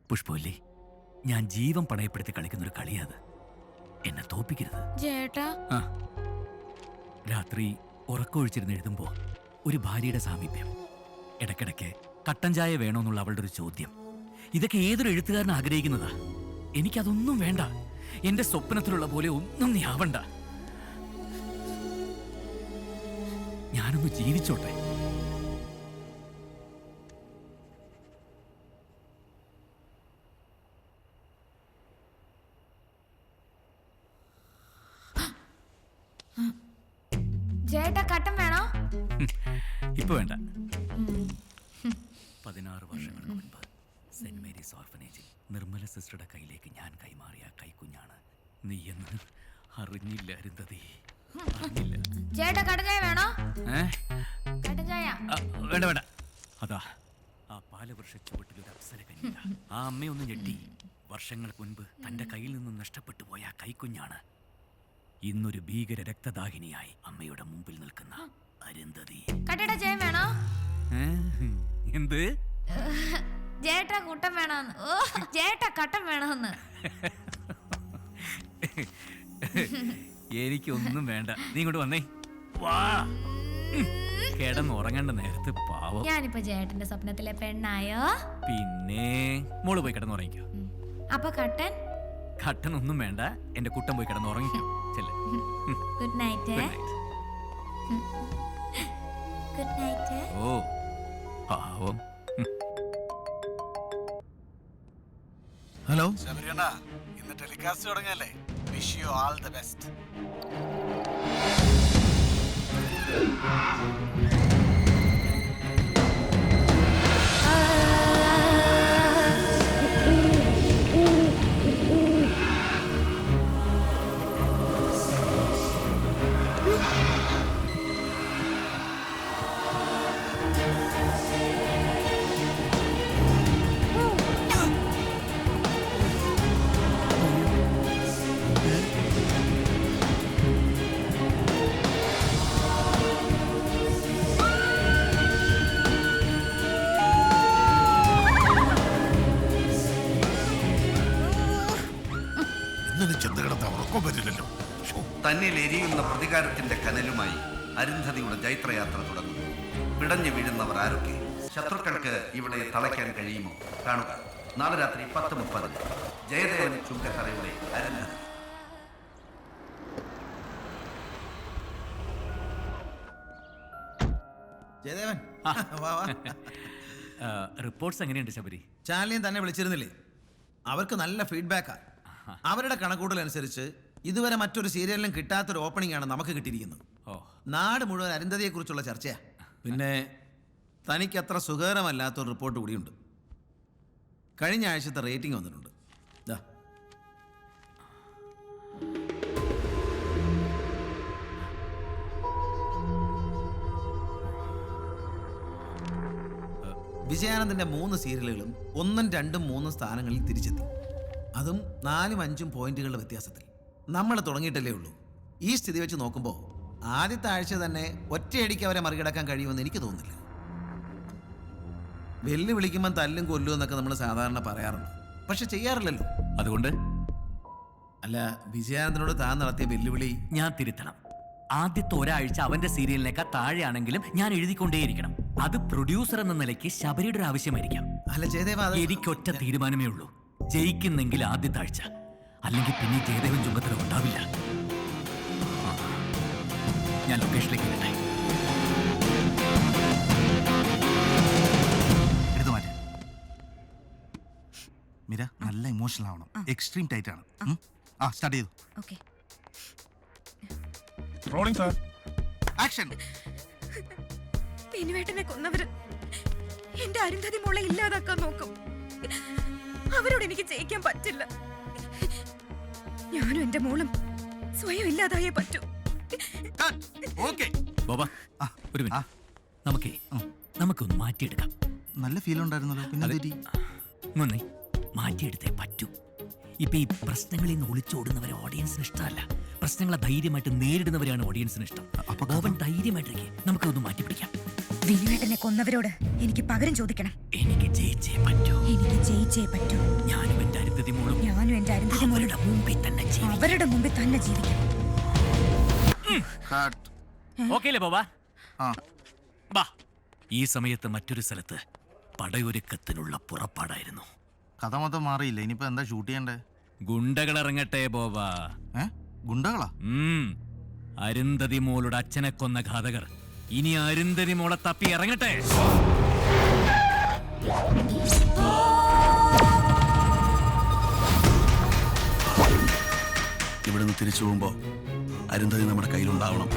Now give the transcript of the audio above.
പുഷ്പവല്ലി, ഞാൻ ജീവൻ പണയപ്പെടുത്തി കളിക്കുന്നൊരു കളിയാത്. എന്നെ തോപ്പിക്കരുത് ചേട്ടാ. ആ, രാത്രി ഉറക്കമൊഴിച്ചിരുന്ന് എഴുതുമ്പോ ഒരു ഭാര്യയുടെ സാമീപ്യം, ഇടയ്ക്കിടയ്ക്ക് കട്ടൻ ചായ വേണോന്നുള്ള അവളുടെ ഒരു ചോദ്യം, ഇതൊക്കെ ഏതൊരു എഴുത്തുകാരൻ ആഗ്രഹിക്കുന്നതാ. എനിക്കതൊന്നും വേണ്ട. എന്റെ സ്വപ്നത്തിലുള്ള പോലെ ഒന്നും നീ ആവണ്ട. ഞാനൊന്ന് ജീവിച്ചോട്ടെ. ചേട്ടാ കട്ടൻ വേണോ? ഇപ്പൊ വേണ്ട. 16 വർഷങ്ങൾക്ക് മുൻപ് സെന്റ് മേരീസ് ഓർഫനേജിൽ നിർമ്മല സിസ്റ്ററുടെ കയ്യിലേക്ക് ഞാൻ കൈമാറിയ കൈക്കുഞ്ഞാണ് നീയെന്ന് അറിഞ്ഞില്ല അരുന്ധതി, അറിഞ്ഞില്ല. ചേട്ടാ കട്ടൻ ചായ വേണോ? കട്ടൻ ചായ വേണ്ട വേണ്ട. അതാ ആ പാലവൃക്ഷ ചുവട്ടിലൊരു അപ്സര കന്യക. ആ അമ്മയൊന്ന് ഞെട്ടി. വർഷങ്ങൾക്ക് മുൻപ് തന്റെ കയ്യിൽ നിന്ന് നഷ്ടപ്പെട്ടു പോയ ആ കൈക്കുഞ്ഞാണ് ഇന്നൊരു ഭീകര രക്തദാഹിനിയായി അമ്മയുടെ മുമ്പിൽ നിൽക്കുന്ന അരുന്ധതി. കട്ടയുടെ ചായ വേണോ? എന്ത്? ചേട്ടാ കൂട്ടം വേണോന്ന്. ഓ ചേട്ടാ കട്ടൻ വേണോന്ന്. എനിക്കൊന്നും വേണ്ട. നീ ഇങ്ങോട്ട് വന്നേ. വാ. കിടന്നുറങ്ങേണ്ട നേരത്ത് പാവം. ഞാനിപ്പോ ചേട്ടന്റെ സ്വപ്നത്തിലെ പെണ്ണായോ? പിന്നെ മോള് പോയി കിടന്നുറങ്ങിക്കോ. അപ്പൊ കട്ടൻ? കട്ടനൊന്നും വേണ്ട. എന്റെ കുട്ടൻ പോയി കിടന്നുറങ്ങിക്കോ. ചെല്ല്. Good night. Good night. ഓ പാവം. ഹലോ ശബരിയണ്ണ, ഇന്ന് ടെലികാസ്റ്റ് തുടങ്ങല്ലേ? Wish you all the best. തന്നിൽ എരിയുന്ന പ്രതികാരത്തിന്റെ കനലുമായി അരുന്ധതിയുടെ ജൈത്രയാത്ര തുടങ്ങുന്നു. പിടഞ്ഞു വീഴുന്നവർ ആരൊക്കെ? ശത്രുക്കൾക്ക് ഇവിടെ തളയ്ക്കാൻ കഴിയുമോ? കാണുക നാളെ രാത്രി 10:30. ജയദേവൻ ചുങ്കത്തറയുടെ അരുന്ധതി. ജയദേവൻ, റിപ്പോർട്ട്സ് എങ്ങനെയുണ്ട് ശബരി? ചാനലിൽ തന്നെ വിളിച്ചിരുന്നില്ലേ? അവർക്ക് നല്ല ഫീഡ്ബാക്കാ. അവരുടെ കണക്കൂട്ടലനുസരിച്ച് ഇതുവരെ മറ്റൊരു സീരിയലിലും കിട്ടാത്തൊരു ഓപ്പണിംഗ് ആണ് നമുക്ക് കിട്ടിയിരിക്കുന്നത്. നാട് മുഴുവൻ അരുന്ധതിയെ കുറിച്ചുള്ള ചർച്ചയാ. പിന്നെ തനിക്ക് അത്ര സുഖകരമല്ലാത്തൊരു റിപ്പോർട്ട് കൂടിയുണ്ട്. കഴിഞ്ഞ ആഴ്ചത്തെ റേറ്റിംഗ് വന്നിട്ടുണ്ട്. വിജയാനന്ദന്റെ 3 സീരിയലുകളും 1, 2, 3 സ്ഥാനങ്ങളിൽ തിരിച്ചെത്തി. അതും 4, 5 പോയിന്റുകളുടെ വ്യത്യാസത്തിൽ. നമ്മൾ തുടങ്ങിയിട്ടല്ലേ ഉള്ളൂ. ഈ സ്ഥിതി വെച്ച് നോക്കുമ്പോൾ ആദ്യത്തെ ആഴ്ച തന്നെ ഒറ്റയടിക്ക് അവരെ മറികടക്കാൻ കഴിയുമെന്ന് എനിക്ക് തോന്നുന്നില്ല. വെല്ലുവിളിക്കുമ്പം തല്ലും കൊല്ലും എന്നൊക്കെ നമ്മൾ സാധാരണ പറയാറുണ്ട്, പക്ഷെ ചെയ്യാറില്ലല്ലോ. അതുകൊണ്ട് അല്ല, വിജയാനന്ദനോട് താൻ നടത്തിയ വെല്ലുവിളി ഞാൻ തിരുത്തണം. ആദ്യത്തെ ഒരാഴ്ച അവന്റെ സീരിയലിനേക്കാൾ താഴെയാണെങ്കിലും ഞാൻ എഴുതിക്കൊണ്ടേയിരിക്കണം. അത് പ്രൊഡ്യൂസർ എന്ന നിലയ്ക്ക് ശബരിയുടെ ഒരു ആവശ്യമായിരിക്കാം. അല്ല ജയദേവ, എനിക്കൊറ്റ തീരുമാനമേ ഉള്ളൂ. ജയിക്കുന്നെങ്കിൽ ആദ്യത്തെ ആഴ്ച, അല്ലെങ്കിൽ പിന്നെ ജയദേവൻ ചുങ്കത്തറ ഉണ്ടാവില്ല. ഞാൻ ലൊക്കേഷനിലേക്ക് വരട്ടെ. എടുത്തു മാറ്റേ. മീര, നല്ല ഇമോഷണൽ ആവണം. എക്സ്ട്രീം ടൈറ്റ് ആണ്. സ്റ്റാർട്ട് ചെയ്തു. ഓക്കേ. Rolling sir. ആക്ഷൻ. പിന്നുവേട്ടനെ കൊന്നവര് എന്റെ അരുന്ധതി മോളെ ഇല്ലാതാക്കാൻ നോക്കും. അവരോട് എനിക്ക് ജയിക്കാൻ പറ്റില്ല. ഞാനും എന്റെ മോളും സ്വയം ഇല്ലാതായേ പറ്റൂ. ഒരു മിനിറ്റ്, നമുക്കൊന്ന് മാറ്റിയെടുക്കാം. നല്ല ഫീൽ ഉണ്ടായിരുന്നല്ലോ. പിന്നെ മാറ്റിയെടുത്തേ പറ്റൂ. ഇപ്പൊ ഈ പ്രശ്നങ്ങളിൽ നിന്ന് ഒളിച്ചോടുന്നവരെ ഓഡിയൻസിന് ഇഷ്ടമല്ല. പ്രശ്നങ്ങളെ ധൈര്യമായിട്ട് നേരിടുന്നവരെയാണ് ഓഡിയൻസിന് ഇഷ്ടം. അവൻ ധൈര്യമായിട്ടിരിക്കെ നമുക്കൊന്ന് മാറ്റിപ്പിടിക്കാം. വിനുവേട്ടനെ കൊന്നവരോട് എനിക്ക് പകരം ചോദിക്കണം. എനിക്ക് ജയിച്ചേ പറ്റൂ. എനിക്ക് ജയിച്ചേ പറ്റൂ. ഞാനും എന്റെ അരുന്ധതി മോളും അവരുടെ മുമ്പിൽ തന്നെ ജീവിക്കും. ഓക്കെ അല്ലേ ബോബാ? ആ ബാ. ഈ സമയത്ത് മറ്റൊരു സ്ഥലത്ത് പടയൊരുക്കത്തിനുള്ള പുറപ്പാടായിരുന്നു. കഥ മൊത്തം മാറിയില്ല. ഇനിയിപ്പോ എന്താ ഷൂട്ട് ചെയ്യണ്ടേ? ഗുണ്ടകളിറങ്ങട്ടെ ബോബാ. ഗുണ്ടകളാ? അരുന്ധതി മോളുടെ അച്ഛനെ കൊന്ന ഘാതകർ ഇനി അരുന്ധതി മോളെ തപ്പി ഇറങ്ങട്ടെ. ഇവിടുന്ന് തിരിച്ചു പോകുമ്പോ അരുന്ധതി നമ്മുടെ കയ്യിലുണ്ടാവണം.